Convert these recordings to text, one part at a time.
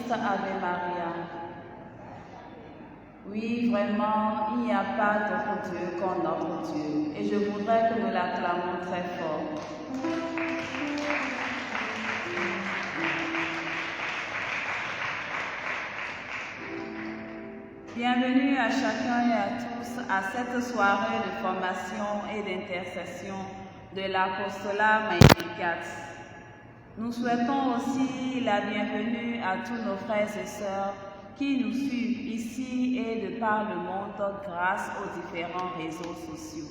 Christ, Ave Maria. Oui, vraiment, il n'y a pas d'autre Dieu qu'en notre Dieu. Et je voudrais que nous l'acclamons très fort. Bienvenue à chacun et à tous à cette soirée de formation et d'intercession de l'apostolat Magnificat. Nous souhaitons aussi la bienvenue à tous nos frères et sœurs qui nous suivent ici et de par le monde grâce aux différents réseaux sociaux.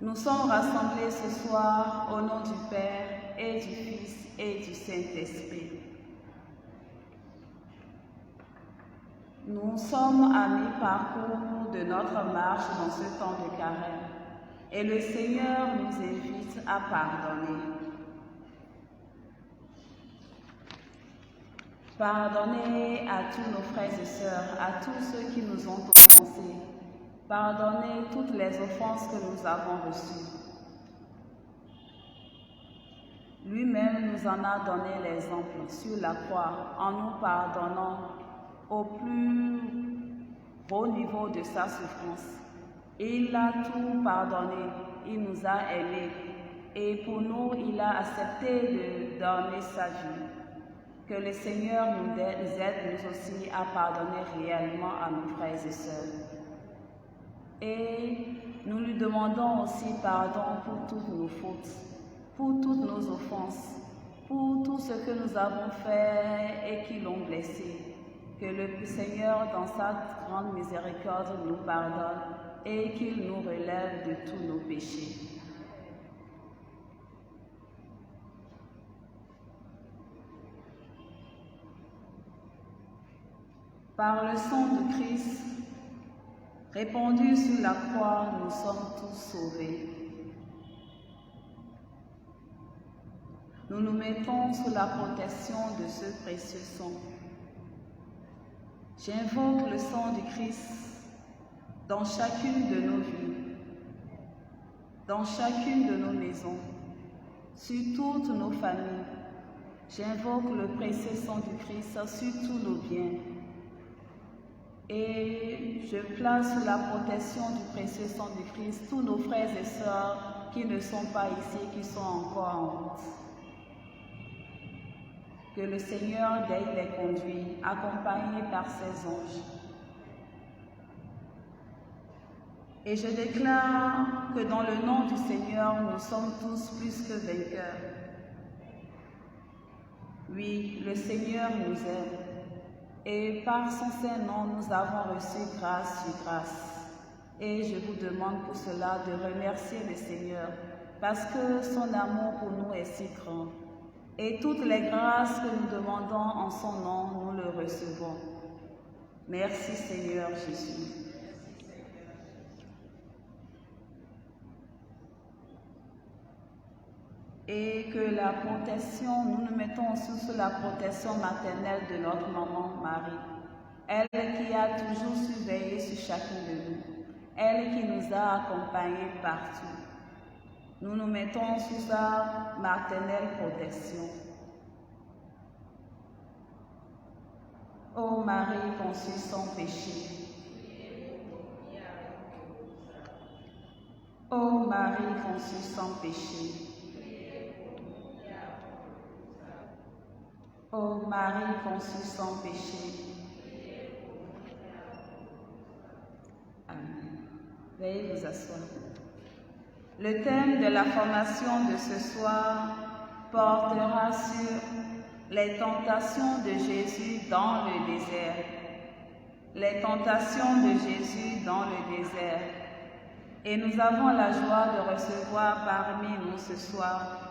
Nous sommes rassemblés ce soir au nom du Père et du Fils et du Saint-Esprit. Nous sommes à mi-parcours de notre marche dans ce temps de carême et le Seigneur nous invite à pardonner. Pardonnez à tous nos frères et sœurs, à tous ceux qui nous ont offensés. Pardonnez toutes les offenses que nous avons reçues. Lui-même nous en a donné l'exemple sur la croix en nous pardonnant au plus haut niveau de sa souffrance. Il a tout pardonné, il nous a aimés et pour nous, il a accepté de donner sa vie. Que le Seigneur nous aide nous aussi à pardonner réellement à nos frères et sœurs. Et nous lui demandons aussi pardon pour toutes nos fautes, pour toutes nos offenses, pour tout ce que nous avons fait et qui l'ont blessé. Que le Seigneur, dans sa grande miséricorde, nous pardonne et qu'il nous relève de tous nos péchés. Par le sang de Christ, répandu sur la croix, nous sommes tous sauvés. Nous nous mettons sous la protection de ce précieux sang. J'invoque le sang du Christ dans chacune de nos vies, dans chacune de nos maisons, sur toutes nos familles. J'invoque le précieux sang du Christ sur tous nos biens. Et je place sous la protection du précieux sang du Christ tous nos frères et sœurs qui ne sont pas ici, qui sont encore en route. Que le Seigneur veille les conduire, accompagnés par ses anges. Et je déclare que dans le nom du Seigneur, nous sommes tous plus que vainqueurs. Oui, le Seigneur nous aime. Et par son Saint-Nom, nous avons reçu grâce sur grâce. Et je vous demande pour cela de remercier le Seigneur, parce que son amour pour nous est si grand. Et toutes les grâces que nous demandons en son nom, nous le recevons. Merci Seigneur Jésus. Et que la protection, nous nous mettons aussi sous la protection maternelle de notre maman Marie. Elle qui a toujours surveillé sur chacun de nous. Elle qui nous a accompagnés partout. Nous nous mettons sous sa maternelle protection. Ô Marie conçue sans péché. Ô Marie conçue sans péché. Ô Marie conçue sans péché. Amen. Veuillez vous asseoir. Le thème de la formation de ce soir portera sur les tentations de Jésus dans le désert. Les tentations de Jésus dans le désert. Et nous avons la joie de recevoir parmi nous ce soir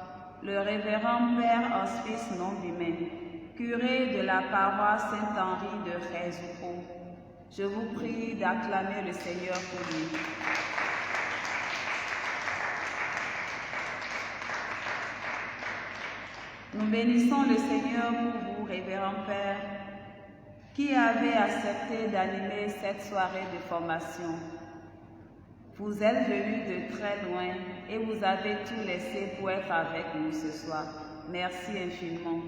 le révérend Père Hospice Nombimé, curé de la paroisse Saint-Henri de Rézouko. Je vous prie d'acclamer le Seigneur pour lui. Nous bénissons le Seigneur pour vous, révérend Père, qui avez accepté d'animer cette soirée de formation. Vous êtes venus de très loin et vous avez tout laissé pour être avec nous ce soir. Merci infiniment.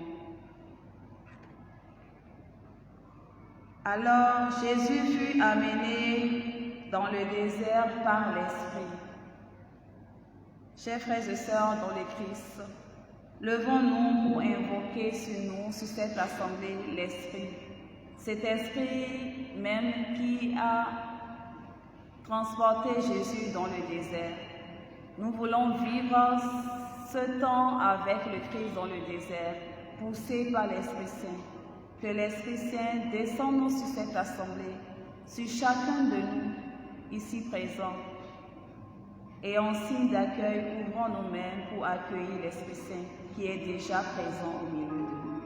Alors Jésus fut amené dans le désert par l'Esprit. Chers frères et sœurs dans le Christ, levons-nous pour invoquer sur nous, sur cette assemblée, l'Esprit. Cet Esprit même qui a transporté Jésus dans le désert. Nous voulons vivre ce temps avec le Christ dans le désert, poussé par l'Esprit Saint. Que l'Esprit Saint descende sur cette assemblée, sur chacun de nous ici présents. Et en signe d'accueil, ouvrons nous-mêmes pour accueillir l'Esprit Saint qui est déjà présent au milieu de nous.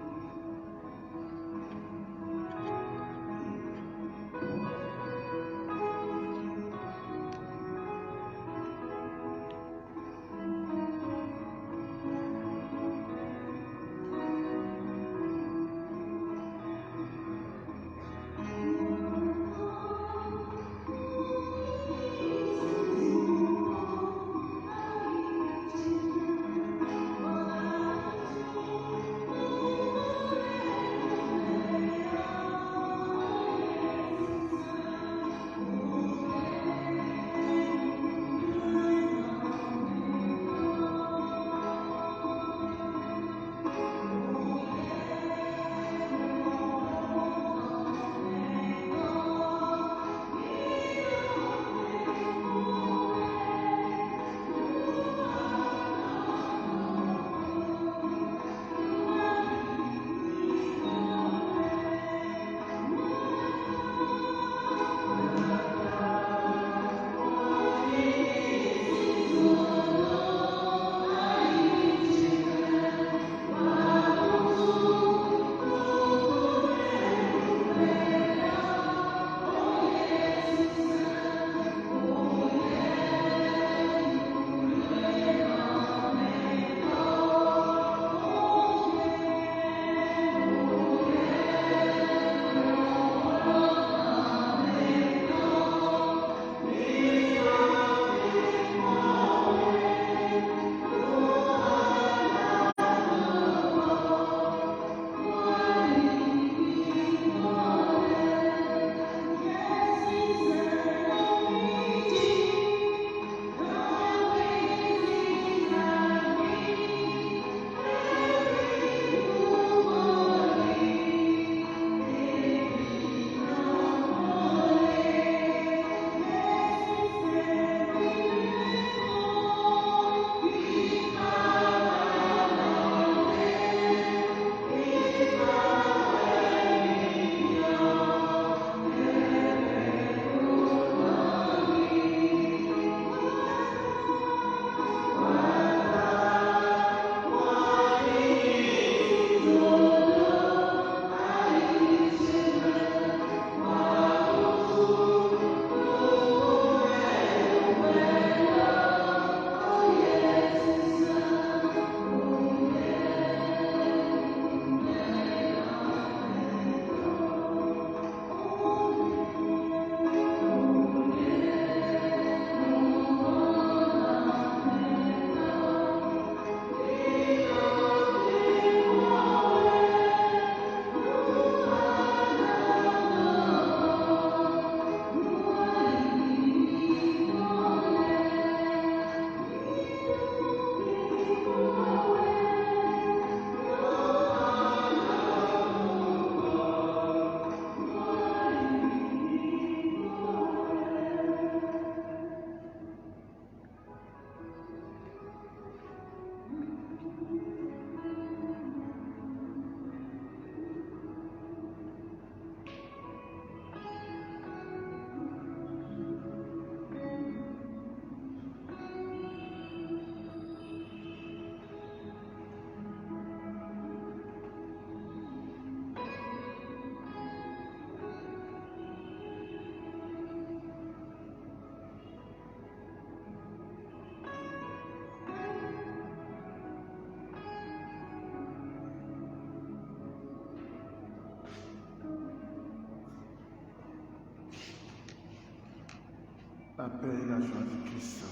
La paix et la joie du Christ.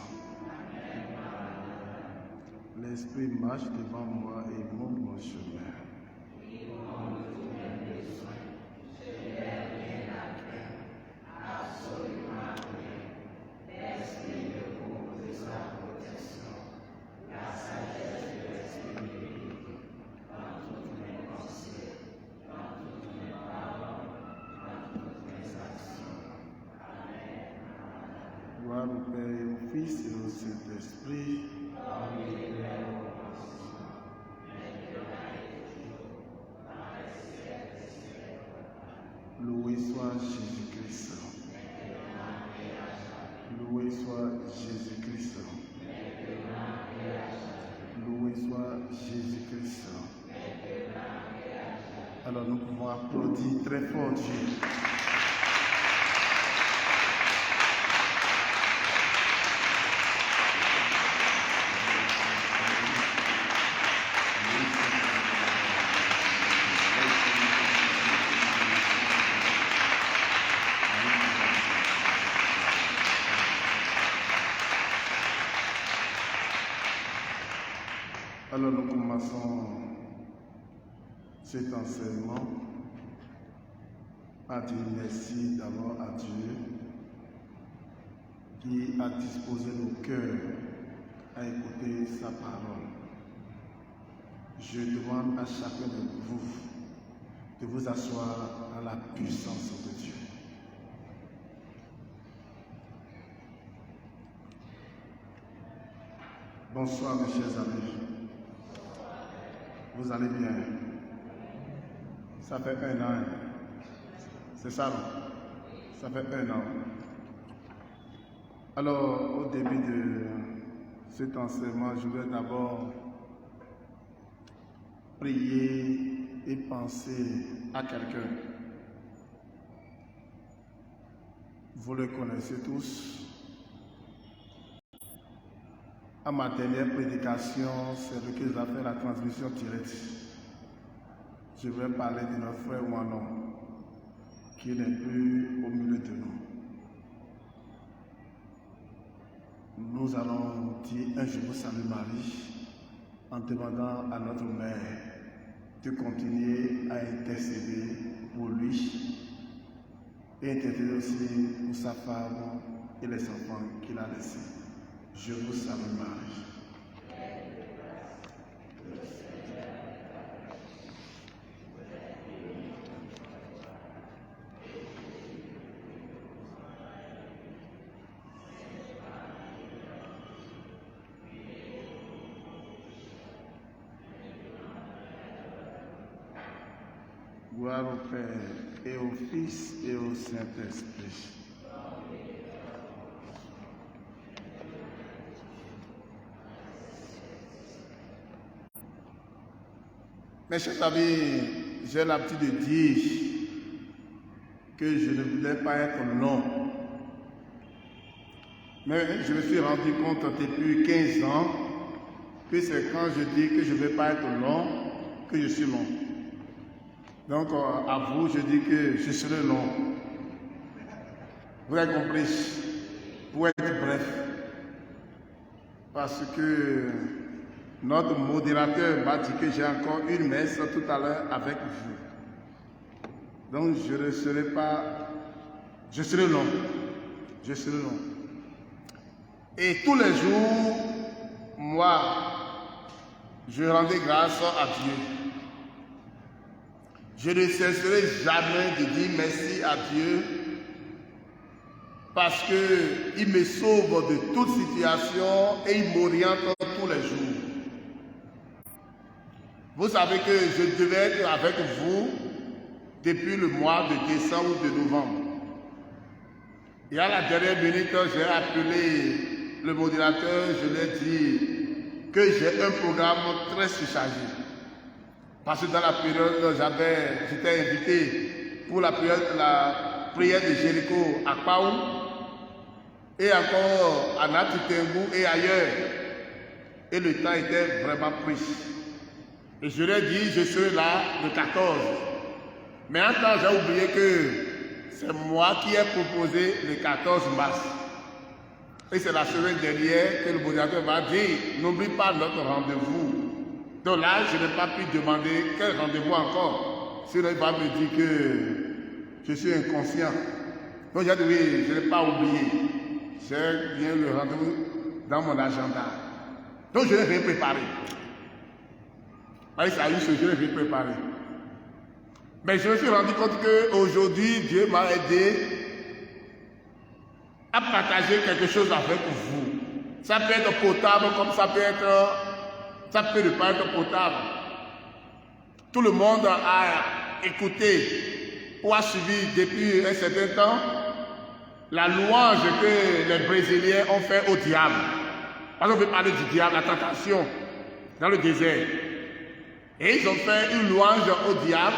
L'Esprit marche devant moi et montre mon chemin. Gloire au Père et au Fils et au Saint-Esprit. Loué soit Jésus-Christ. Loué soit Jésus-Christ. Loué soit Jésus-Christ. Alors nous pouvons applaudir très fort Dieu. Alors nous commençons cet enseignement à dire merci d'abord à Dieu qui a disposé nos cœurs à écouter sa parole. Je demande à chacun de vous asseoir à la puissance de Dieu. Bonsoir mes chers amis. Vous allez bien? Ça fait 1 an. C'est ça, non? Ça fait 1 an. Alors, au début de cet enseignement, je vais d'abord prier et penser à quelqu'un. Vous le connaissez tous. À ma dernière prédication, c'est le que j'ai fait la transmission directe. Je vais parler de notre frère Wanon, qui n'est plus au milieu de nous. Nous allons dire un Je vous salue Marie, en demandant à notre mère de continuer à intercéder pour lui et intercéder aussi pour sa femme et les enfants qu'il a laissés. Je vous salue Marie. Gloire au Père et au Fils et au Saint-Esprit. Mes chers amis, j'ai l'habitude de dire que je ne voulais pas être long. Mais je me suis rendu compte depuis 15 ans que c'est quand je dis que je ne vais pas être long que je suis long. Donc à vous, je dis que je serai long. Vous avez compris? Pour être bref. Parce que notre modérateur m'a dit que j'ai encore une messe tout à l'heure avec vous. Donc je ne serai pas... Je serai long. Je serai long. Et tous les jours, moi, je rendais grâce à Dieu. Je ne cesserai jamais de dire merci à Dieu parce qu'il me sauve de toute situation et il m'oriente tous les jours. Vous savez que je devais être avec vous depuis le mois de décembre ou de novembre. Et à la dernière minute, j'ai appelé le modérateur, je lui ai dit que j'ai un programme très surchargé. Parce que dans la période, j'étais invité pour la prière de Jéricho à Paou et encore à Natitengu et ailleurs. Et le temps était vraiment pris. Et je lui ai dit, je serai là le 14. Mais en temps, j'ai oublié que c'est moi qui ai proposé le 14 mars. Et c'est la semaine dernière que le modérateur m'a dit, n'oublie pas notre rendez-vous. Donc là, je n'ai pas pu demander quel rendez-vous encore. Sinon, il va me dire que je suis inconscient. Donc j'ai dit, oui, je n'ai pas oublié. J'ai bien le rendez-vous dans mon agenda. Donc je n'ai rien préparé. Ça a eu ce jeu, je l'ai préparé. Mais je me suis rendu compte qu'aujourd'hui, Dieu m'a aidé à partager quelque chose avec vous. Ça peut être potable comme ça peut ne pas être potable. Tout le monde a écouté ou a suivi depuis un certain temps la louange que les Brésiliens ont fait au diable. Parce qu'on veut parler du diable, la tentation dans le désert. Et ils ont fait une louange au diable.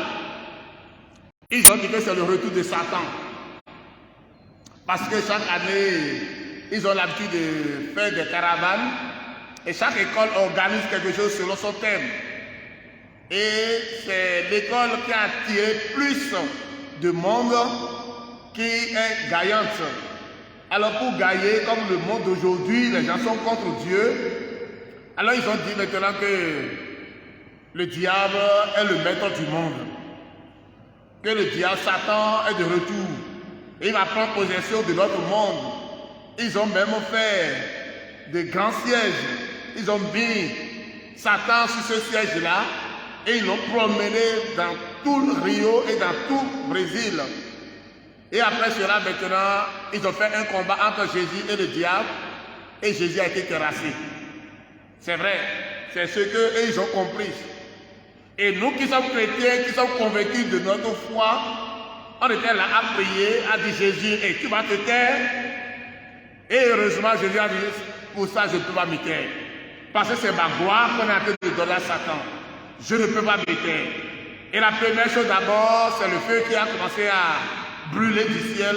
Ils ont dit que c'est le retour de Satan. Parce que chaque année, ils ont l'habitude de faire des caravanes. Et chaque école organise quelque chose selon son thème. Et c'est l'école qui a attiré plus de monde qui est gagnante. Alors pour gagner, comme le monde d'aujourd'hui, les gens sont contre Dieu. Alors ils ont dit maintenant que le diable est le maître du monde. Que le diable, Satan, est de retour. Et il va prendre possession de notre monde. Ils ont même fait de grands sièges. Ils ont mis Satan sur ce siège-là. Et ils l'ont promené dans tout le Rio et dans tout le Brésil. Et après cela, maintenant, ils ont fait un combat entre Jésus et le diable. Et Jésus a été terrassé. C'est vrai. C'est ce qu'ils ont compris. Et nous qui sommes chrétiens, qui sommes convaincus de notre foi, on était là à prier, à dire Jésus, et tu vas te taire. Et heureusement, Jésus a dit, pour ça, je ne peux pas me taire. Parce que c'est ma gloire qu'on a en train de donner à Satan. Je ne peux pas me taire. Et la première chose d'abord, c'est le feu qui a commencé à brûler du ciel,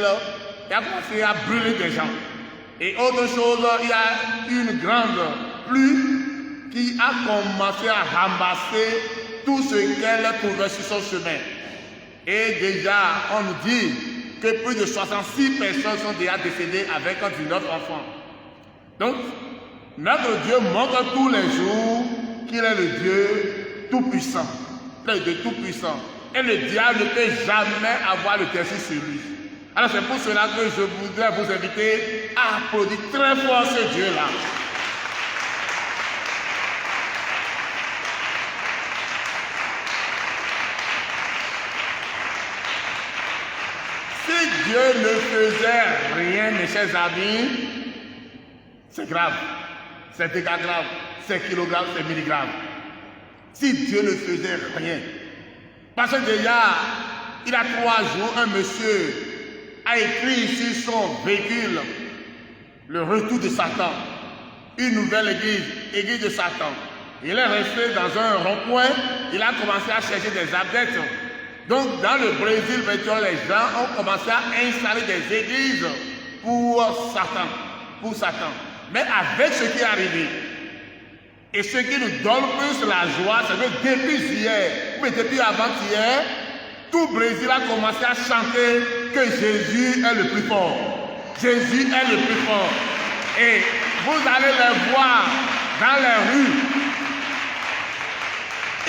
qui a commencé à brûler des gens. Et autre chose, il y a une grande pluie qui a commencé à ramasser tout ce qu'elle trouvait sur son chemin. Et déjà, on nous dit que plus de 66 personnes sont déjà décédées avec 19 enfants. Donc, notre Dieu montre tous les jours qu'il est le Dieu tout-puissant. Le Dieu tout-puissant. Et le diable ne peut jamais avoir le dessus sur lui. Alors c'est pour cela que je voudrais vous inviter à applaudir très fort ce Dieu-là. Si Dieu ne faisait rien, mes chers amis, c'est grave. C'est dégâts graves, c'est kilogrammes, c'est milligrammes. Si Dieu ne faisait rien. Parce que déjà, il y a 3 jours, un monsieur a écrit sur son véhicule le retour de Satan. Une nouvelle église, église de Satan. Il est resté dans un rond-point, il a commencé à chercher des adeptes. Donc dans le Brésil, maintenant, les gens ont commencé à installer des églises pour Satan. Pour Satan. Mais avec ce qui est arrivé, et ce qui nous donne plus la joie, c'est que depuis hier, mais depuis avant-hier, tout le Brésil a commencé à chanter que Jésus est le plus fort. Jésus est le plus fort. Et vous allez les voir dans les rues.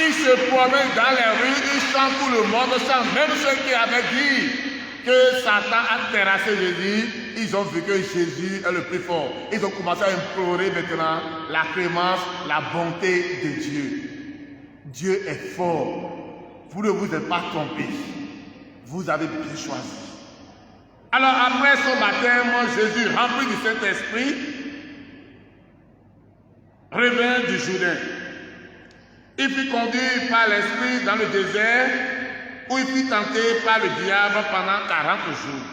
Ils se promènent dans les rues, ils chantent, tout le monde chante. Même ceux qui avaient dit que Satan a terrassé Jésus, ils ont vu que Jésus est le plus fort. Ils ont commencé à implorer maintenant la clémence, la bonté de Dieu. Dieu est fort. Vous ne vous êtes pas trompés. Vous avez bien choisi. Alors après son baptême, Jésus, rempli du Saint-Esprit, revint du Jourdain. Il fut conduit par l'Esprit dans le désert, où il fut tenté par le diable pendant 40 jours.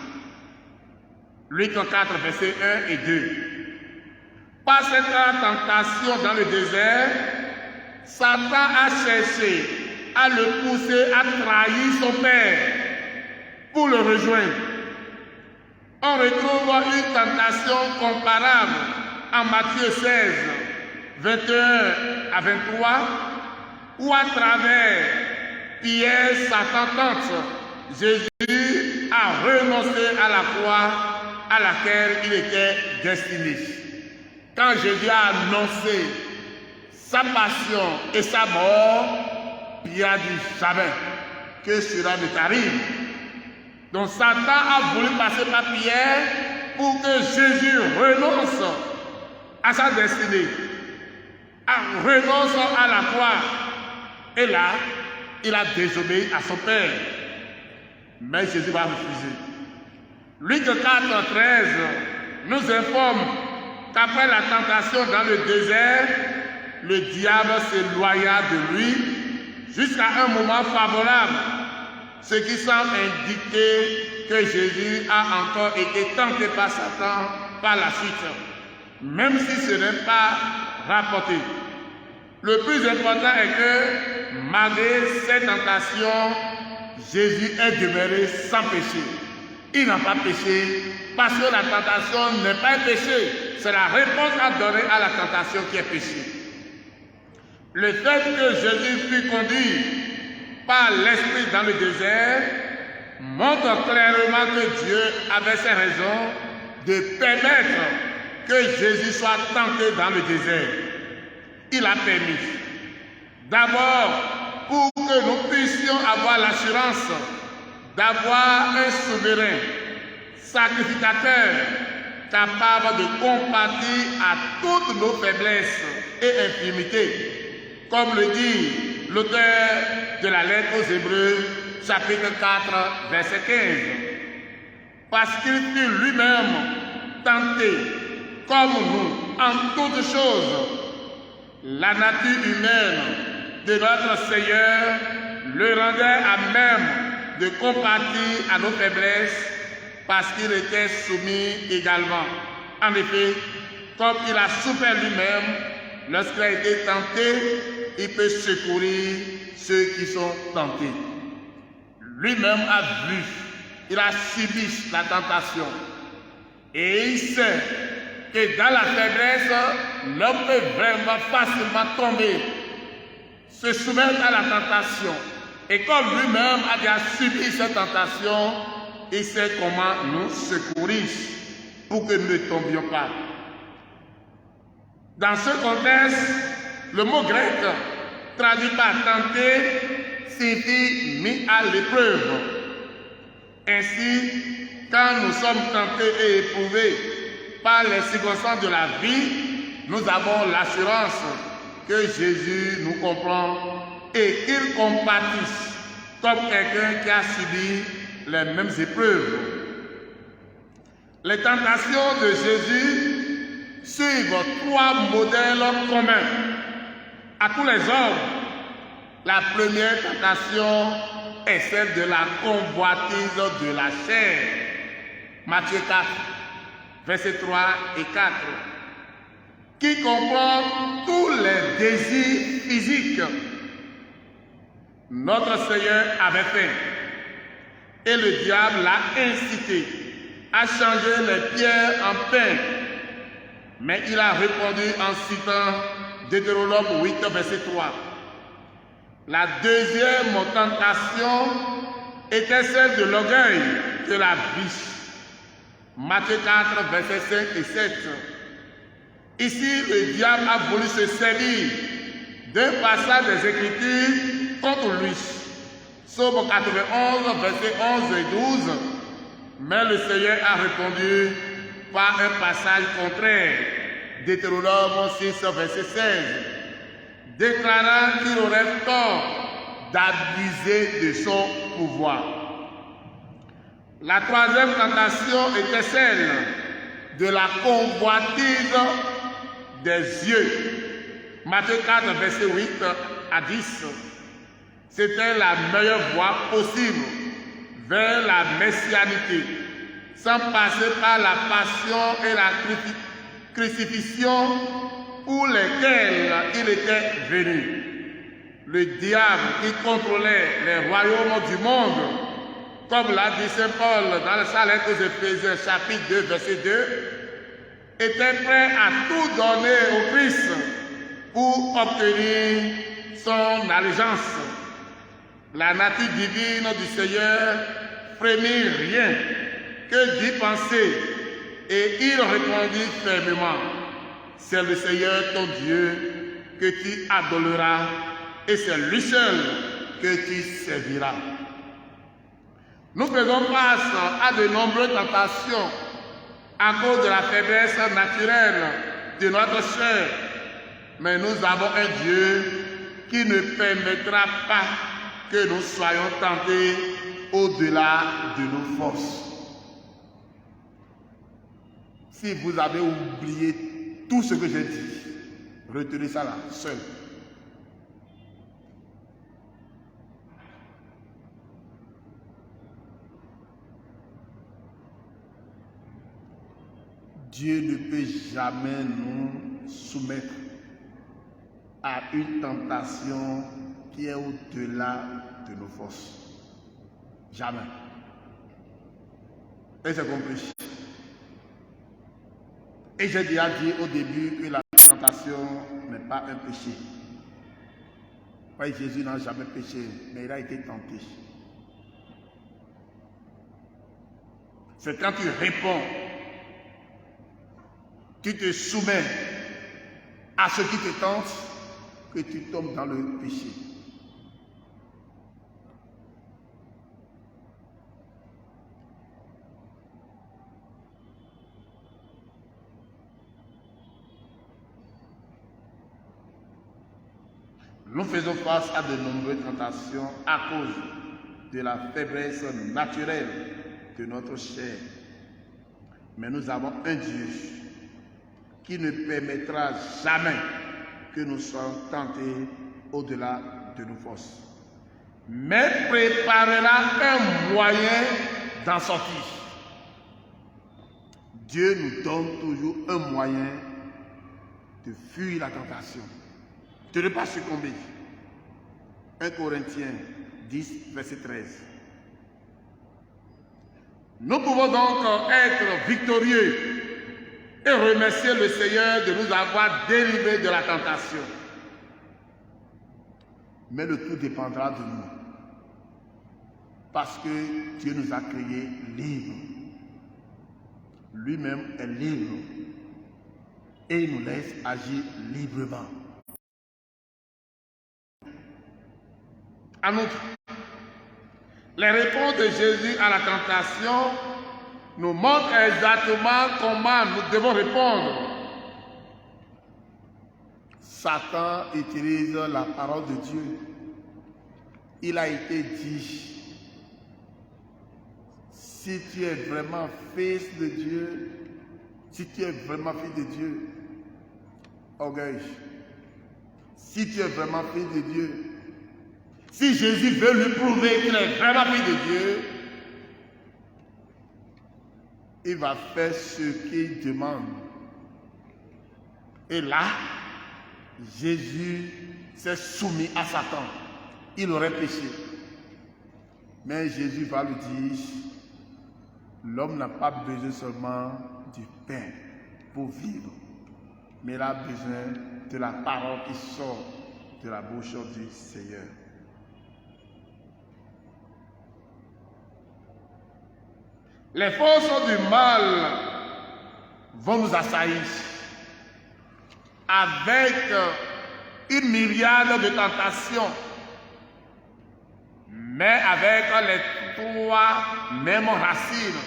Luc 4, versets 1 et 2. Par cette tentation dans le désert, Satan a cherché à le pousser à trahir son Père pour le rejoindre. On retrouve une tentation comparable en Matthieu 16, 21 à 23, où à travers Pierre, Satan tente Jésus à renoncer à la croix à laquelle il était destiné. Quand Jésus a annoncé sa passion et sa mort, Pierre a dit jamais que cela ne t'arrive. Donc Satan a voulu passer par Pierre pour que Jésus renonce à sa destinée, renonce à la croix. Et là, il a désobéi à son Père. Mais Jésus va refuser. Luc 4, 13 nous informe qu'après la tentation dans le désert, le diable s'éloigna de lui jusqu'à un moment favorable, ce qui semble indiquer que Jésus a encore été tenté par Satan par la suite, même si ce n'est pas rapporté. Le plus important est que, malgré ces tentations, Jésus est demeuré sans péché. Il n'a pas péché parce que la tentation n'est pas un péché. C'est la réponse à donner à la tentation qui est péché. Le fait que Jésus fut conduit par l'Esprit dans le désert montre clairement que Dieu avait ses raisons de permettre que Jésus soit tenté dans le désert. Il a permis. D'abord, pour que nous puissions avoir l'assurance d'avoir un souverain, sacrificateur, capable de compatir à toutes nos faiblesses et infirmités, comme le dit l'auteur de la lettre aux Hébreux, chapitre 4, verset 15. Parce qu'il fut lui-même tenté, comme nous, en toutes choses. La nature humaine de notre Seigneur le rendait à même de compatir à nos faiblesses parce qu'il était soumis également. En effet, comme il a souffert lui-même, lorsqu'il a été tenté, il peut secourir ceux qui sont tentés. Lui-même a vu, il a subi la tentation. Et il sait que dans la faiblesse, l'homme peut vraiment facilement tomber, se soumettre à la tentation. Et comme lui-même a déjà subi cette tentation, il sait comment nous secourir pour que nous ne tombions pas. Dans ce contexte, le mot grec traduit par tenter signifie mis à l'épreuve. Ainsi, quand nous sommes tentés et éprouvés par les circonstances de la vie, nous avons l'assurance que Jésus nous comprend et qu'il compatisse comme quelqu'un qui a subi les mêmes épreuves. Les tentations de Jésus suivent trois modèles communs à tous les hommes. La première tentation est celle de la convoitise de la chair. Matthieu 4, versets 3 et 4, qui comprend tous les désirs physiques. Notre Seigneur avait faim et le diable l'a incité à changer les pierres en pain. Mais il a répondu en citant Deutéronome 8, verset 3. La deuxième tentation était celle de l'orgueil, de la biche. Matthieu 4, versets 5 et 7. Ici, le diable a voulu se servir d'un passage des Écritures contre lui. Psaume 91, versets 11 et 12. Mais le Seigneur a répondu par un passage contraire. Deutéronome 6, verset 16. Déclarant qu'il aurait tort d'abuser de son pouvoir. La troisième tentation était celle de la convoitise des yeux. Matthieu 4, verset 8 à 10. C'était la meilleure voie possible vers la messianité, sans passer par la passion et la crucifixion pour lesquelles il était venu. Le diable qui contrôlait les royaumes du monde, comme l'a dit Saint Paul dans sa lettre aux Éphésiens, chapitre 2, verset 2, était prêt à tout donner au Christ pour obtenir son allégeance. La nature divine du Seigneur frémit rien que d'y penser, et il répondit fermement: c'est le Seigneur ton Dieu que tu adoreras, et c'est lui seul que tu serviras. Nous faisons face à de nombreuses tentations à cause de la faiblesse naturelle de notre chair, mais nous avons un Dieu qui ne permettra pas que nous soyons tentés au-delà de nos forces. Si vous avez oublié tout ce que j'ai dit, retenez ça là, seul. Dieu ne peut jamais nous soumettre à une tentation qui est au-delà de nos forces. Jamais. Et c'est compris. Et j'ai déjà dit au début que la tentation n'est pas un péché. Oui, Jésus n'a jamais péché, mais il a été tenté. C'est quand tu réponds, tu te soumets à ce qui te tente, que tu tombes dans le péché. Nous faisons face à de nombreuses tentations à cause de la faiblesse naturelle de notre chair. Mais nous avons un Dieu qui ne permettra jamais que nous soyons tentés au-delà de nos forces, mais préparera un moyen d'en sortir. Dieu nous donne toujours un moyen de fuir la tentation, de ne pas succomber. 1 Corinthiens 10, verset 13. Nous pouvons donc être victorieux et remercier le Seigneur de nous avoir délivrés de la tentation. Mais le tout dépendra de nous. Parce que Dieu nous a créés libres. Lui-même est libre. Et il nous laisse agir librement. En outre, les réponses de Jésus à la tentation nous montrent exactement comment nous devons répondre. Satan utilise la parole de Dieu. Il a été dit, si tu es vraiment fils de Dieu, si tu es vraiment fils de Dieu, orgueil. Si tu es vraiment fils de Dieu, si Jésus veut lui prouver qu'il est vraiment fils de Dieu, il va faire ce qu'il demande. Et là, Jésus s'est soumis à Satan. Il aurait péché. Mais Jésus va lui dire, l'homme n'a pas besoin seulement du pain pour vivre, mais il a besoin de la parole qui sort de la bouche du Seigneur. Les forces du mal vont nous assaillir avec une myriade de tentations, mais avec les trois mêmes racines.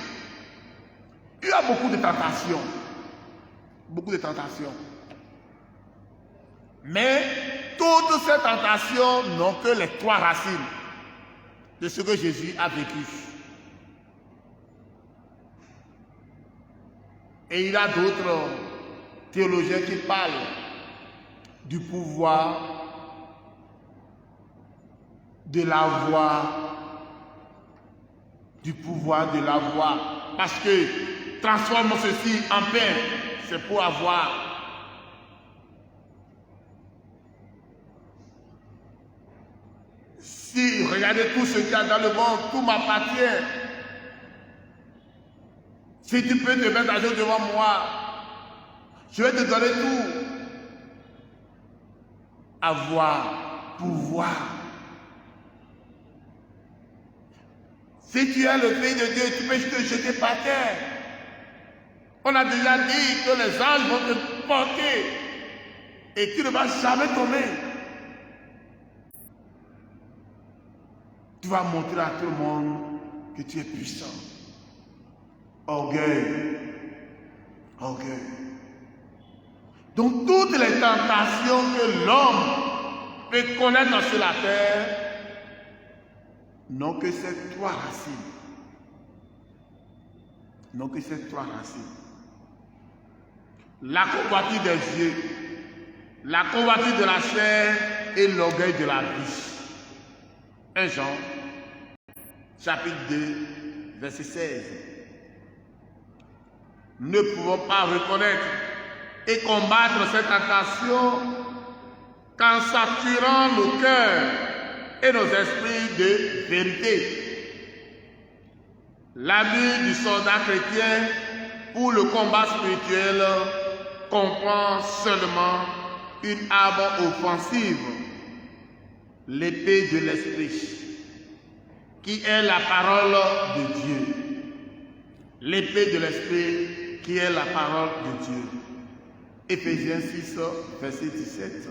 Il y a beaucoup de tentations, mais toutes ces tentations n'ont que les trois racines de ce que Jésus a vécu. Et il y a d'autres théologiens qui parlent du pouvoir de la voix, parce que transforme ceci en pain, c'est pour avoir. Si regardez tout ce qu'il y a dans le monde, tout m'appartient. Si tu peux te mettre à genoux devant moi, je vais te donner tout. Avoir, pouvoir. Si tu es le Fils de Dieu, tu peux te jeter par terre. On a déjà dit que les anges vont te porter et tu ne vas jamais tomber. Tu vas montrer à tout le monde que tu es puissant. Orgueil. Donc toutes les tentations que l'homme peut connaître sur la terre n'ont que ces trois racines. la convoitise des yeux, la convoitise de la chair et l'orgueil de la vie. 1 Jean, chapitre 2, verset 16. Nous ne pouvons pas reconnaître et combattre cette tentation qu'en saturant nos cœurs et nos esprits de vérité. L'habit du soldat chrétien pour le combat spirituel comprend seulement une arme offensive, l'épée de l'esprit, qui est la parole de Dieu. L'épée de l'esprit, qui est la parole de Dieu. Éphésiens 6, verset 17.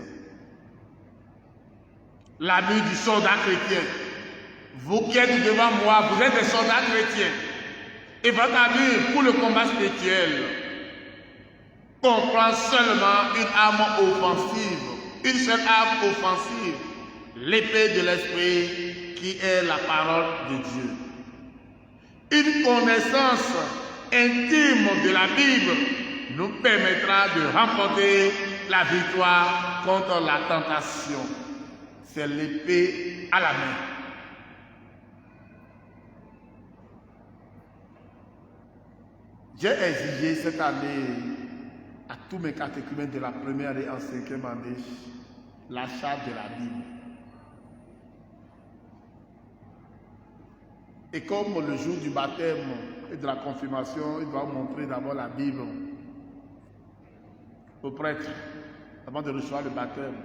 L'habit du soldat chrétien. Vous qui êtes devant moi, vous êtes des soldats chrétiens. Et votre habit pour le combat spirituel comprend seulement une arme offensive, une seule arme offensive, l'épée de l'esprit qui est la parole de Dieu. Une connaissance intime de la Bible nous permettra de remporter la victoire contre la tentation. C'est l'épée à la main. J'ai exigé cette année à tous mes catéchumènes de la première et en 5e année l'achat de la Bible. Et comme le jour du baptême et de la confirmation, il doit montrer d'abord la Bible au prêtre avant de recevoir le baptême,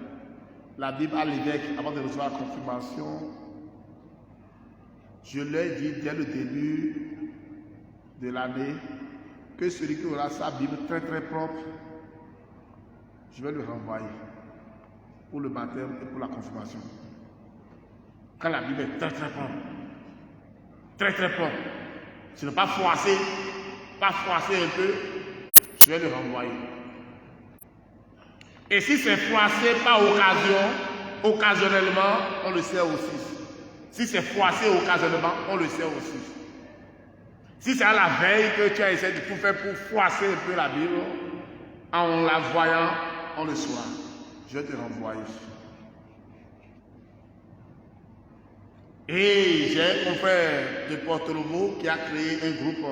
la Bible à l'évêque avant de recevoir la confirmation. Je leur ai dit dès le début de l'année que celui qui aura sa Bible très très propre, je vais le renvoyer pour le baptême et pour la confirmation. Quand la Bible est très très propre, très très propre, je ne veux pas froisser un peu, je vais le renvoyer. Et si c'est froissé par occasion, occasionnellement, on le sait aussi. Si c'est froissé occasionnellement, on le sait aussi. Si c'est à la veille que tu as essayé de tout faire pour froisser un peu la Bible, en la voyant, on le saura. Je vais te renvoyer. Et j'ai un confrère de Porto-Novo qui a créé un groupe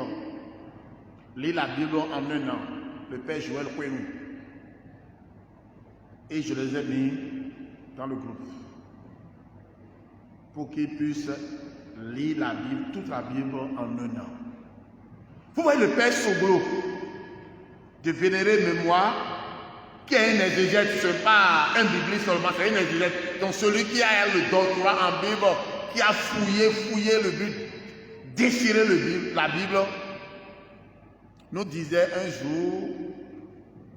Lire la Bible en un an, le père Joël Kouenou. Et je les ai mis dans le groupe pour qu'ils puissent lire la Bible, toute la Bible en un an. Vous voyez le père Soglo de Vénéré Mémoire, qui est un exégète, ce n'est pas un bibliste seulement, c'est un exégète. Donc celui qui a le doctorat en Bible, qui a fouillé le but, déchiré la Bible, nous disait un jour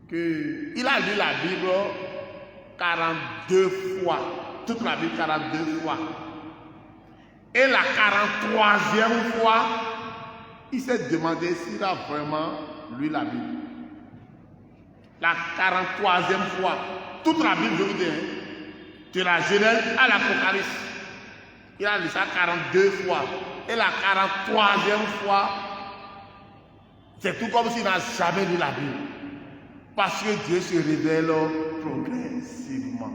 qu'il a lu la Bible 42 fois, toute la Bible 42 fois. Et la 43e fois, il s'est demandé s'il a vraiment lu la Bible. La 43e fois, toute la Bible, je vous dis, de la Genèse à l'Apocalypse, il a lu ça 42 fois. Et la 43e fois, c'est tout comme s'il n'a jamais lu la Bible. Parce que Dieu se révèle progressivement.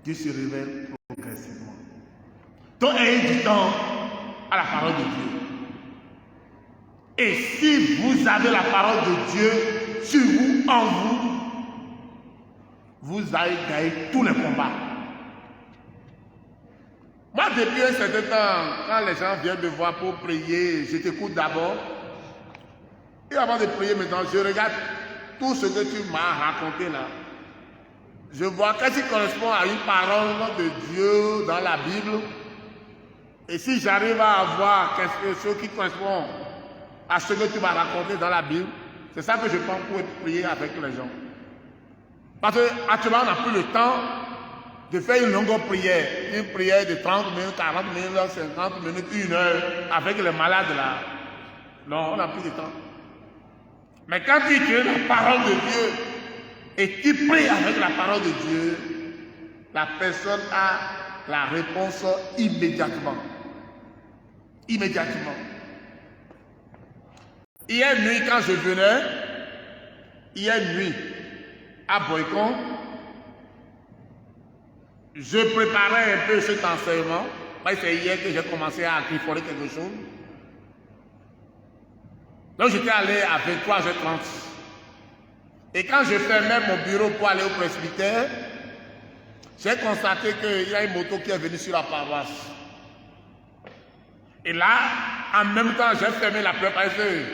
Dieu se révèle progressivement. Donc, ayez du temps à la parole de Dieu. Et si vous avez la parole de Dieu sur vous, en vous, vous allez gagner tous les combats. Moi, depuis un certain temps, quand les gens viennent me voir pour prier, je t'écoute d'abord. Et avant de prier maintenant, je regarde tout ce que tu m'as raconté là. Je vois qu'est-ce qui correspond à une parole de Dieu dans la Bible. Et si j'arrive à avoir quelque chose qui correspond à ce que tu m'as raconté dans la Bible, c'est ça que je prends pour prier avec les gens. Parce qu'actuellement, on n'a plus le temps de faire une longue prière. Une prière de 30 minutes, 40 minutes, 50 minutes, 1 heure, avec les malades là. Non, on n'a plus de temps. Mais quand tu écris la parole de Dieu et tu pries avec la parole de Dieu, la personne a la réponse immédiatement. Immédiatement. Hier nuit, quand je venais, hier nuit, à Boycon, je préparais un peu cet enseignement. C'est hier que j'ai commencé à griffonner quelque chose. Donc j'étais allé à 23h30. Et quand je fermais mon bureau pour aller au presbytère, j'ai constaté qu'il y a une moto qui est venue sur la paroisse. Et là, en même temps, j'ai fermé la porte parce que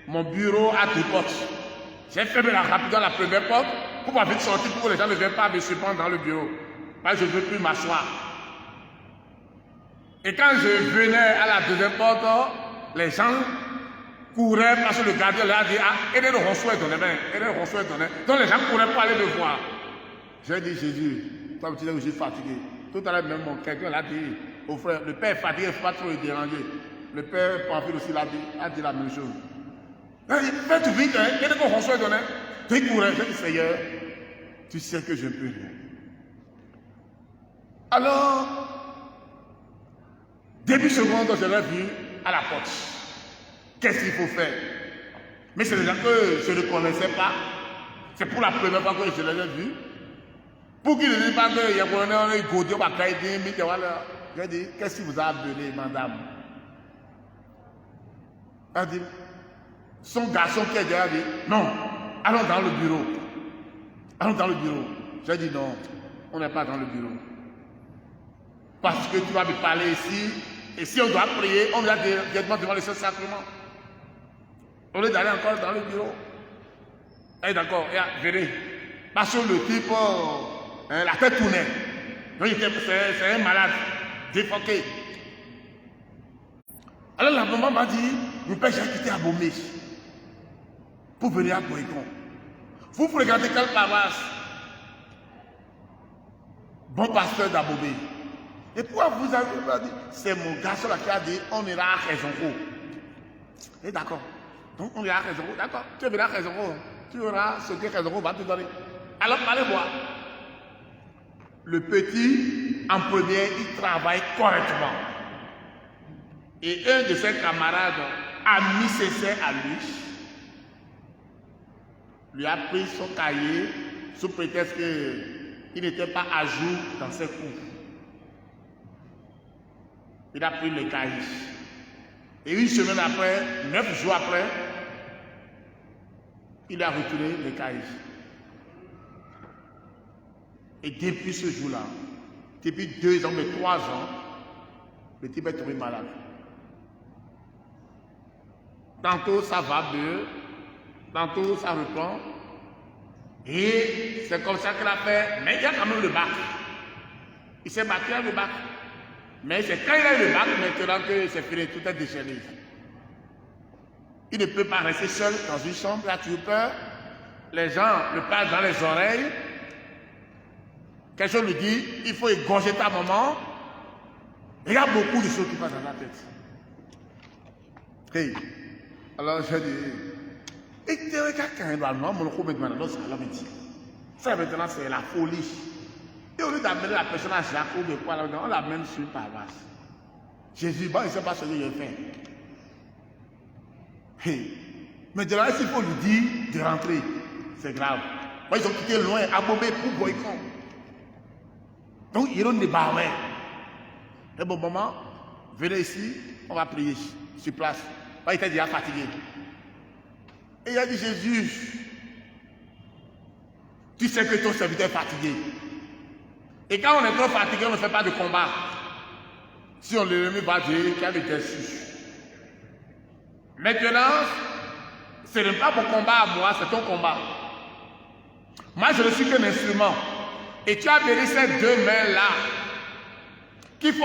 mon bureau a deux portes. J'ai fermé rapidement la première porte pour pas vite sortir pour que les gens ne viennent pas me surprendre dans le bureau. Parce que je ne veux plus m'asseoir. Et quand je venais à la deuxième porte, les gens couraient parce que le gardien leur a dit ah, et le Ronceau est donné, donc les gens couraient pour aller le voir. J'ai dit Jésus, toi tu dis que je suis fatigué. Tout à l'heure même quelqu'un l'a dit au frère, le père est fatigué, il ne faut pas trop le déranger. Le père Pamphile aussi a dit la même chose. Fais-tu vite, et le Ronceau est donné. Tu courais, j'ai dit Seigneur, tu sais que je ne peux rien. Alors, début seconde, je l'ai vu à la porte. Qu'est-ce qu'il faut faire? Mais c'est des gens que je ne connaissais pas. C'est pour la première fois que je les ai vus. Pour qu'ils ne disent pas qu'il y a un gaudier, j'ai dit, qu'est-ce qui vous a appelé, madame? Elle a dit, son garçon qui est derrière dit, non, allons dans le bureau. Allons dans le bureau. J'ai dit, non, on n'est pas dans le bureau. Parce que tu vas me parler ici, et si on doit prier, on va directement devant le Saint-Sacrement. Au lieu d'aller encore dans le bureau. Eh d'accord, venez. Parce que le type, la tête tournait. Donc c'est un malade, défoqué. Alors la maman m'a dit, mon père, j'ai quitté Abomey pour venir à Boycon. Vous fréquentez quelle paroisse? Bon pasteur d'Abomey. Et pourquoi vous avez dit, c'est mon garçon là qui a dit, on ira à Raisonco. Et d'accord. Donc on ira à Raisonco, d'accord. Tu verras à Raisonco. Tu verras ce que Raisonco va te donner. Alors parlez-moi. Le petit, en première, il travaille correctement. Et un de ses camarades a mis ses seins à lui a pris son cahier sous prétexte qu'il n'était pas à jour dans ses cours. Il a pris le cahier. Et une semaine après, 9 jours après, il a retiré le cahier. Et depuis ce jour-là, depuis 2 ans, mais 3 ans, le type est tombé malade. Tantôt ça va mieux, tantôt ça reprend. Et c'est comme ça qu'il a fait. Mais il y a quand même le bac. Il s'est battu avec le bac. Mais c'est quand il a eu le bac maintenant que c'est fini, tout est déchaîné. Il ne peut pas rester seul dans une chambre, il a toujours peur. Les gens le parlent dans les oreilles. Quelqu'un lui dit, il faut égorger ta maman. Il y a beaucoup de choses qui passent dans la tête. Hey. Alors j'ai dit, et tu es quelqu'un qui ça maintenant c'est la folie. Et au lieu d'amener la personne à Jacques ou de quoi, on l'amène sur une paroisse. Jésus, bon, il ne sait pas ce que j'ai fait. Hey. Mais de là, s'il faut lui dire de rentrer, c'est grave. Moi, ils ont quitté loin, à Bobé pour Boycon. Donc, ils ont des barres. Et bon moment, venez ici, on va prier sur place. Il était déjà fatigué. Et il a dit, Jésus, tu sais que ton serviteur est fatigué. Et quand on est trop fatigué, on ne fait pas de combat. Si on l'ennemi va dire qu'il y a des déçus. Maintenant, ce n'est pas mon combat à moi, c'est ton combat. Moi, je ne suis qu'un instrument. Et tu as béni ces 2 mains-là qui te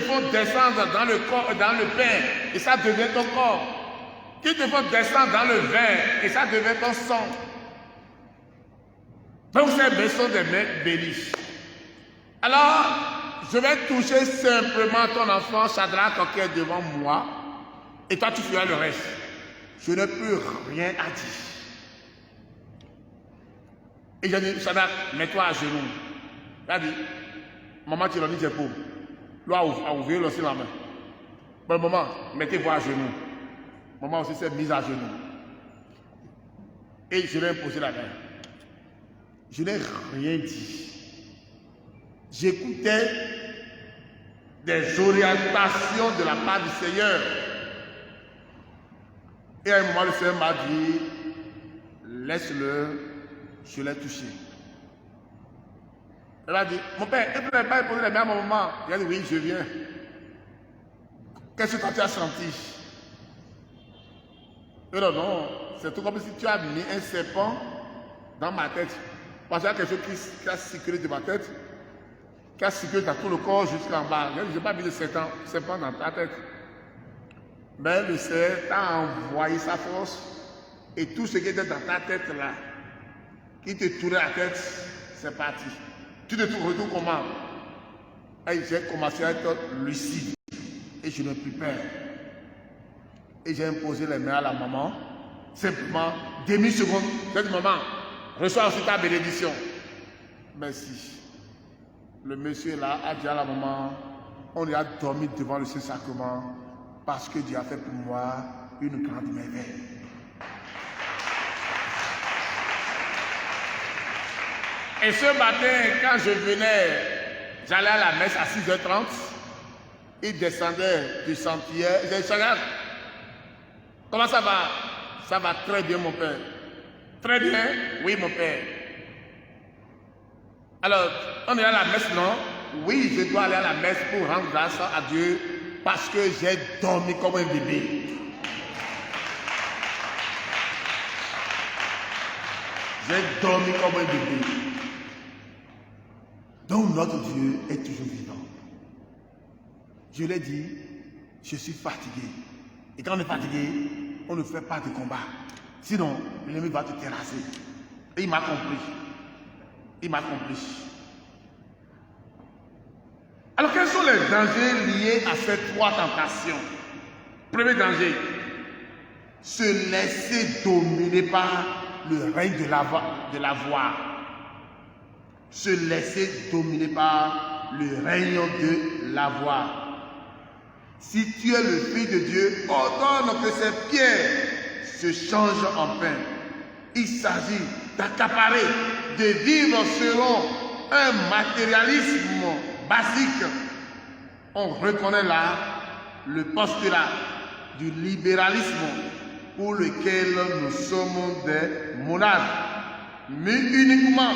font descendre dans le corps, dans le pain, et ça devient ton corps. Qui te font descendre dans le vin, et ça devient ton sang. Donc, ces mains sont des mains bénies. Alors, je vais toucher simplement ton enfant, Shadrach, qui est devant moi, et toi, tu feras le reste. Je ne peux rien à dire. Et j'ai dit, Shadrach, mets-toi à genoux. Il a dit, maman, tu l'as dit, j'ai pauvre. Lui a ouvert aussi la main. Bon, maman, mettez-vous à genoux. Maman aussi s'est mise à genoux. Et je lui ai imposé la main. Je n'ai rien dit. J'écoutais des orientations de la part du Seigneur. Et à un moment, le Seigneur m'a dit, laisse-le, je l'ai touché. Elle a dit, mon père, est-ce que tu n'avais pas imposé la main à mon maman? Il a dit, oui, je viens. Qu'est-ce que tu as senti? Non, non, c'est tout comme si tu as mis un serpent dans ma tête. Parce qu'il y a quelque chose qui a circulé de ma tête, qui a circulé dans tout le corps jusqu'en bas. Je n'ai pas mis de serpent dans ta tête. Mais le Seigneur t'a envoyé sa force et tout ce qui était dans ta tête là, qui te tournait la tête, c'est parti. Tu te retrouves comment? Et j'ai commencé à être lucide et je n'ai plus peur. Et j'ai imposé les mains à la maman, simplement, demi-seconde. J'ai dit, maman, reçois aussi ta bénédiction. Merci. Le monsieur là a dit à la maman, on lui a dormi devant le Saint-Sacrement parce que Dieu a fait pour moi une grande merveille. Et ce matin, quand je venais, j'allais à la messe à 6h30, il descendait du sentier. J'ai dit, Chagan, comment ça va? Ça va très bien, mon père. Très bien? Oui, mon père. Alors, on est à la messe, non? Oui, je dois aller à la messe pour rendre grâce à Dieu parce que j'ai dormi comme un bébé. J'ai dormi comme un bébé. Donc notre Dieu est toujours vivant. Je l'ai dit, je suis fatigué. Et quand on est fatigué, on ne fait pas de combat. Sinon, l'ennemi va te terrasser. Et il m'a compris. Il m'a compris. Alors quels sont les dangers liés à ces trois tentations? Premier danger, se laisser dominer par le règne de la voix. Se laisser dominer par le règne de la voix. Si tu es le Fils de Dieu, ordonne que ces pierres se changent en pain. Il s'agit d'accaparer, de vivre selon un matérialisme basique. On reconnaît là le postulat du libéralisme pour lequel nous sommes des monades, mais uniquement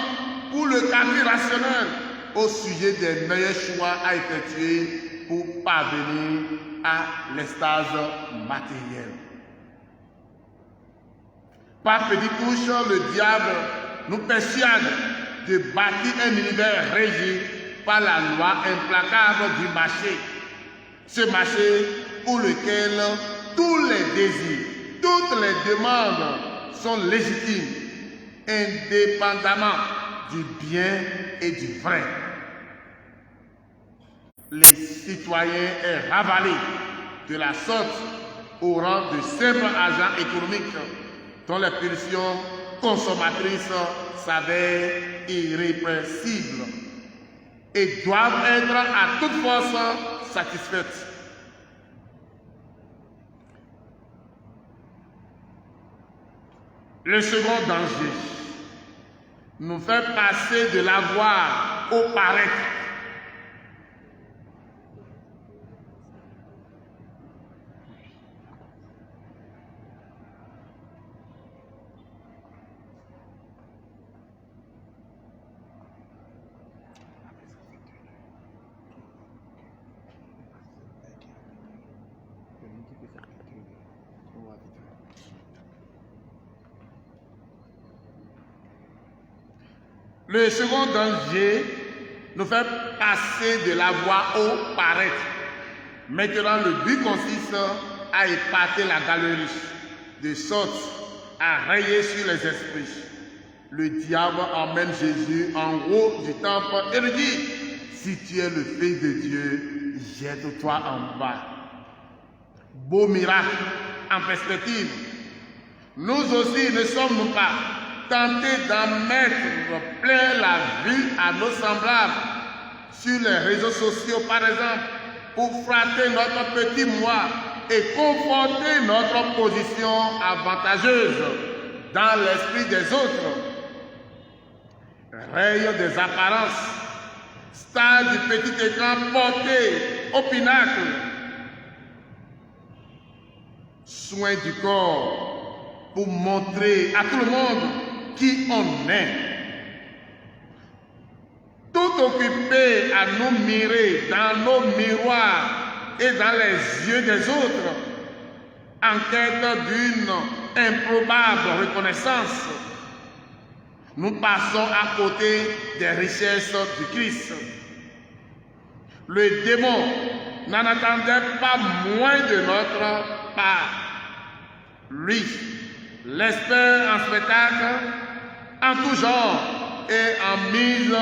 pour le calcul rationnel au sujet des meilleurs choix à effectuer pour parvenir à l'extase matérielle. Par petites touches, le diable nous persuade de bâtir un univers régi par la loi implacable du marché. Ce marché pour lequel tous les désirs, toutes les demandes sont légitimes, indépendamment du bien et du vrai. Les citoyens est ravalé de la sorte au rang de simples agents économiques dont les pulsions consommatrices s'avèrent irrépressibles et doivent être à toute force satisfaites. Le second danger nous fait passer de l'avoir au paraître. Le second danger nous fait passer de la voie au paraître. Maintenant, le but consiste à épater la galerie, de sorte à rayer sur les esprits. Le diable emmène Jésus en haut du temple et lui dit, si tu es le Fils de Dieu, jette-toi en bas. Beau miracle en perspective. Nous aussi ne sommes-nous pas tentés d'en mettre plein la vue à nos semblables sur les réseaux sociaux par exemple pour flatter notre petit moi et conforter notre position avantageuse dans l'esprit des autres. Rayon des apparences, star du petit écran porté au pinacle. Soin du corps pour montrer à tout le monde qui on est. Tout occupé à nous mirer dans nos miroirs et dans les yeux des autres, en quête d'une improbable reconnaissance, nous passons à côté des richesses du Christ. Le démon n'en attendait pas moins de notre part. Lui, l'expert en spectacle, en tout genre et en mise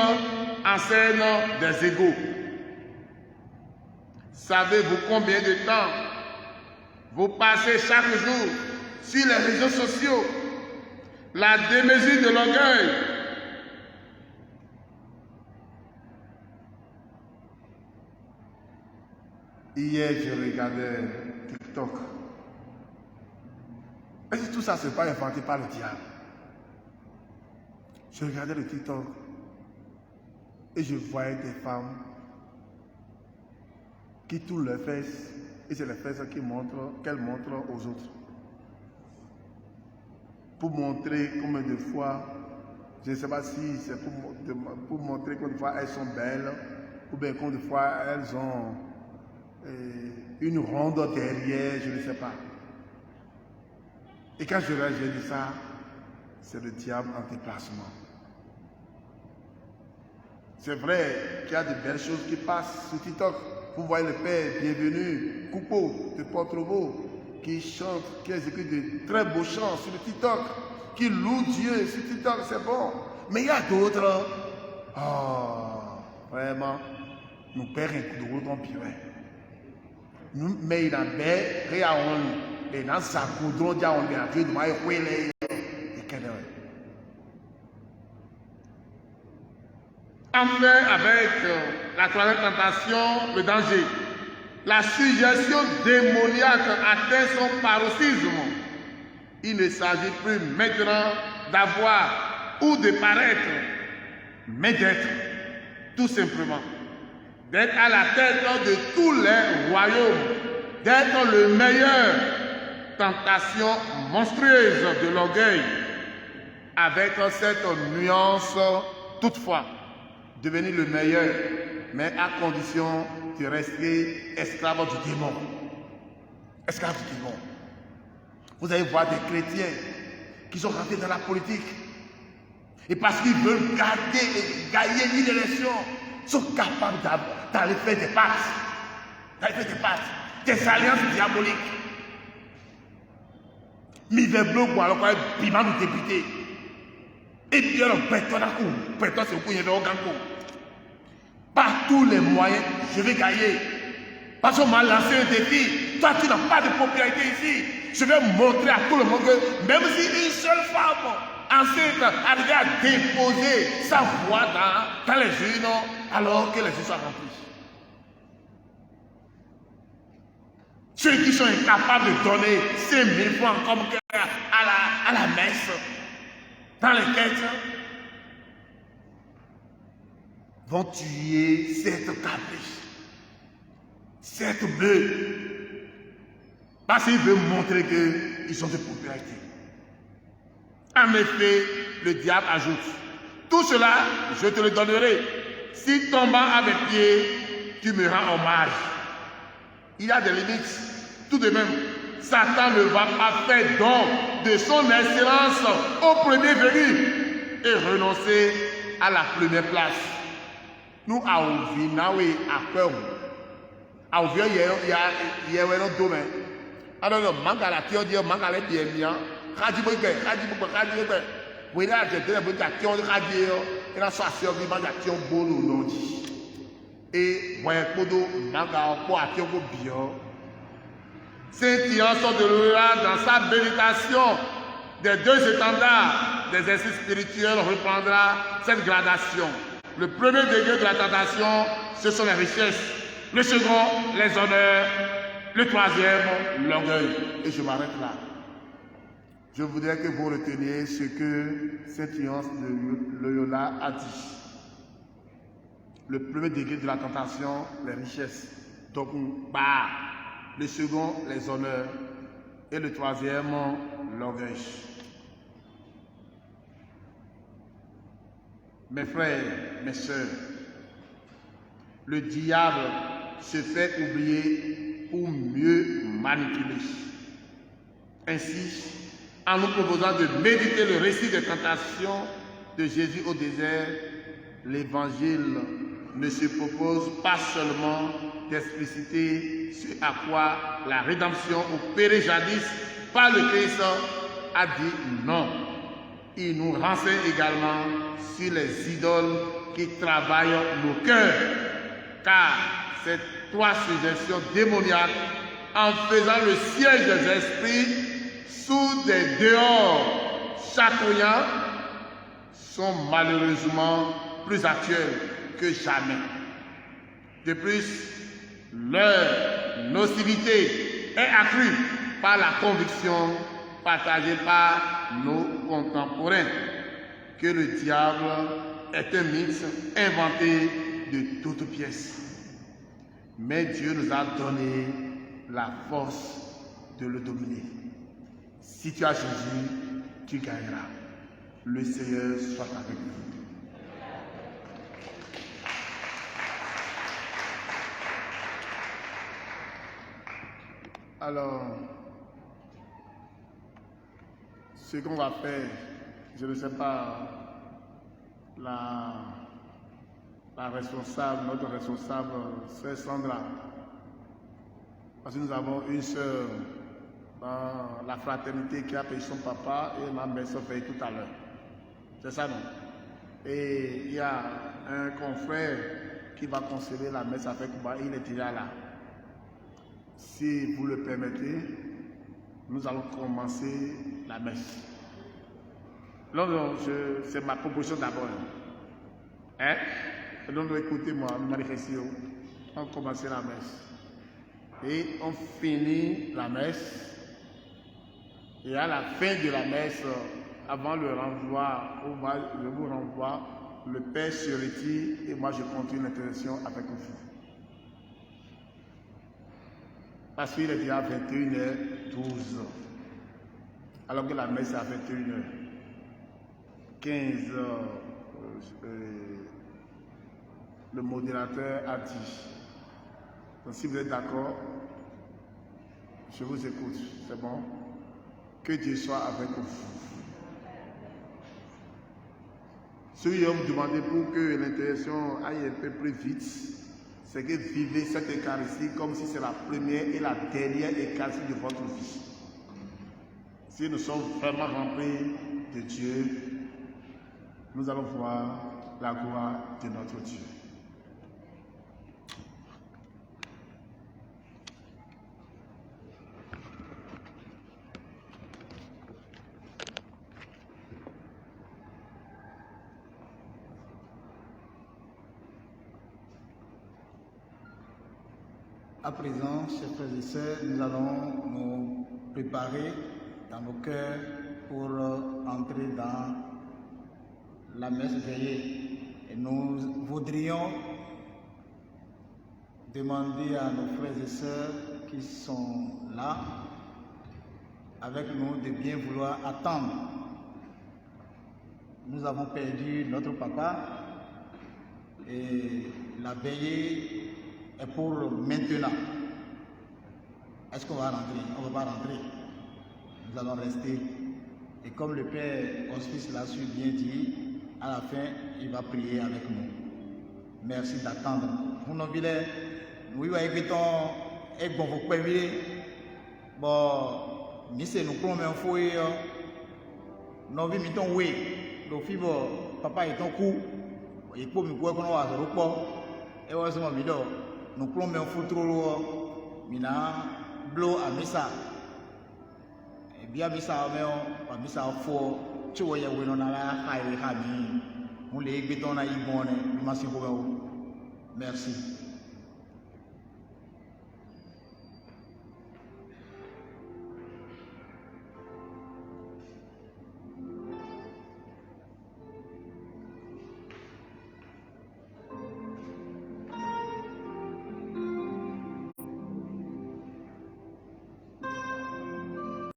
en scène des égaux. Savez-vous combien de temps vous passez chaque jour sur les réseaux sociaux? La démesure de l'orgueil. Hier, je regardais TikTok. Est-ce que tout ça, ce n'est pas inventé par le diable? Je regardais le TikTok et je voyais des femmes qui tournent leurs fesses et c'est les fesses qu'elles montrent aux autres. Pour montrer combien de fois, je ne sais pas si c'est pour montrer combien de fois elles sont belles ou bien combien de fois elles ont une ronde derrière, je ne sais pas. Et quand j'ai dit ça, c'est le diable en déplacement. C'est vrai qu'il y a de belles choses qui passent sur TikTok. Vous voyez le père, bienvenue, Coupeau de Port-Trouveau, qui chante, qui exécute de très beaux chants sur le TikTok, qui loue Dieu sur TikTok, c'est bon. Mais il y a d'autres, vraiment, nous perdons un coup de route en pire. Nous mettons dans baie, et dans sa coudron, on a Dieu, nous avons et enfin, avec la troisième tentation, le danger. La suggestion démoniaque atteint son paroxysme. Il ne s'agit plus maintenant d'avoir ou de paraître, mais d'être, tout simplement. D'être à la tête de tous les royaumes, d'être le meilleur. Tentation monstrueuse de l'orgueil, avec cette nuance toutefois. Devenir le meilleur, mais à condition de rester esclave du démon. Esclave du démon. Vous allez voir des chrétiens qui sont rentrés dans la politique. Et parce qu'ils veulent gagner une élection, sont capables d'aller faire des pactes. Des alliances diaboliques. Mive bleu pour alors qu'il y a un député. Et puis alors, c'est au coup il y avait au Gango. Par tous les moyens, je vais gagner. Parce qu'on m'a lancé un défi. Toi, tu n'as pas de propriété ici. Je vais montrer à tout le monde que même si une seule femme enceinte arrivait à déposer sa voix dans les urnes, alors que les urnes soient remplies. Ceux qui sont incapables de donner 5 000 francs comme à la messe, dans les têtes, vont tuer cette caprice, cette bœuf, parce qu'ils veulent montrer qu'ils sont de propriété. En effet, le diable ajoute, tout cela, je te le donnerai, si tombant à mes pieds, tu me rends hommage. Il y a des limites, tout de même. Satan ne va pas faire don de son excellence au premier venu et renoncer à la première place. Nous avons vu à quoi nous avons vu il y a un domaine. Alors, manque à la théorie, manque à la théorie. Et Saint-Ian sort de l'Oura dans sa méditation des 2 étendards des exercices spirituels reprendra cette gradation. Le premier degré de la tentation, ce sont les richesses. Le second, les honneurs Le troisième, l'orgueil. Et je m'arrête là. Je voudrais que vous reteniez ce que Saint Ignaz de Loyola a dit. Le premier degré de la tentation, les richesses. Donc, bah, le second, les honneurs. Et le troisième, l'orgueil. Mes frères, mes sœurs, le diable se fait oublier pour mieux manipuler. Ainsi, en nous proposant de méditer le récit des tentations de Jésus au désert, l'Évangile ne se propose pas seulement d'expliciter ce à quoi la rédemption opérée jadis par le Christ a dit non. Il nous renseigne également sur les idoles qui travaillent nos cœurs, car ces trois suggestions démoniaques, en faisant le siège des esprits sous des dehors chatoyants, sont malheureusement plus actuelles que jamais. De plus, leur nocivité est accrue par la conviction partagée par nos contemporains que le diable est un mythe inventé de toutes pièces. Mais Dieu nous a donné la force de le dominer. Si tu as Jésus, tu gagneras. Le Seigneur soit avec nous. Alors, ce qu'on va faire, je ne sais pas, la responsable, notre responsable, sœur Sandra, parce que nous avons une sœur dans la fraternité qui a payé son papa et ma mère s'est payée tout à l'heure. C'est ça, non? Et il y a un confrère qui va conserver la messe avec moi, il est déjà là. Si vous le permettez, nous allons commencer la messe. Non, c'est ma proposition d'abord. Hein? Donc, écoutez-moi, manifestez-vous. On commence la messe. Et on finit la messe. Et à la fin de la messe, avant le renvoi, je vous renvoie, le Père se retire et moi je continue l'intercession avec vous. Parce qu'il est déjà 21h12. Alors que la messe est à 21h15. Le modérateur a dit. Donc si vous êtes d'accord, je vous écoute. C'est bon? Que Dieu soit avec vous. Ce que je vais vous demander pour que l'intercession aille un peu plus vite, c'est que vivez cette Eucharistie comme si c'est la première et la dernière Eucharistie de votre vie. Si nous sommes vraiment remplis de Dieu, nous allons voir la gloire de notre Dieu. À présent, chers frères et sœurs, nous allons nous préparer dans nos cœurs pour entrer dans la messe veillée. Et nous voudrions demander à nos frères et sœurs qui sont là avec nous de bien vouloir attendre. Nous avons perdu notre papa et la veillée est pour maintenant. Est-ce qu'on va rentrer? On ne va pas rentrer. Nous allons rester. Et comme le Père Hospice l'a su bien dire, à la fin, il va prier avec nous. Merci d'attendre. Vous n'avez pas oui, oui, et bon, vous pouvez bon, mais c'est nous prenons un fouet. Nous avons mis ton oui. Le fils, papa est en coup. Il faut me voir qu'on va se reprendre. Et on va se mettre. Nous prenons un fouet trop. Mina, blow à missa. Et bien, missa, mais missa fort. Tu vois, il y a un highway. On les béton à Yvonne. Merci.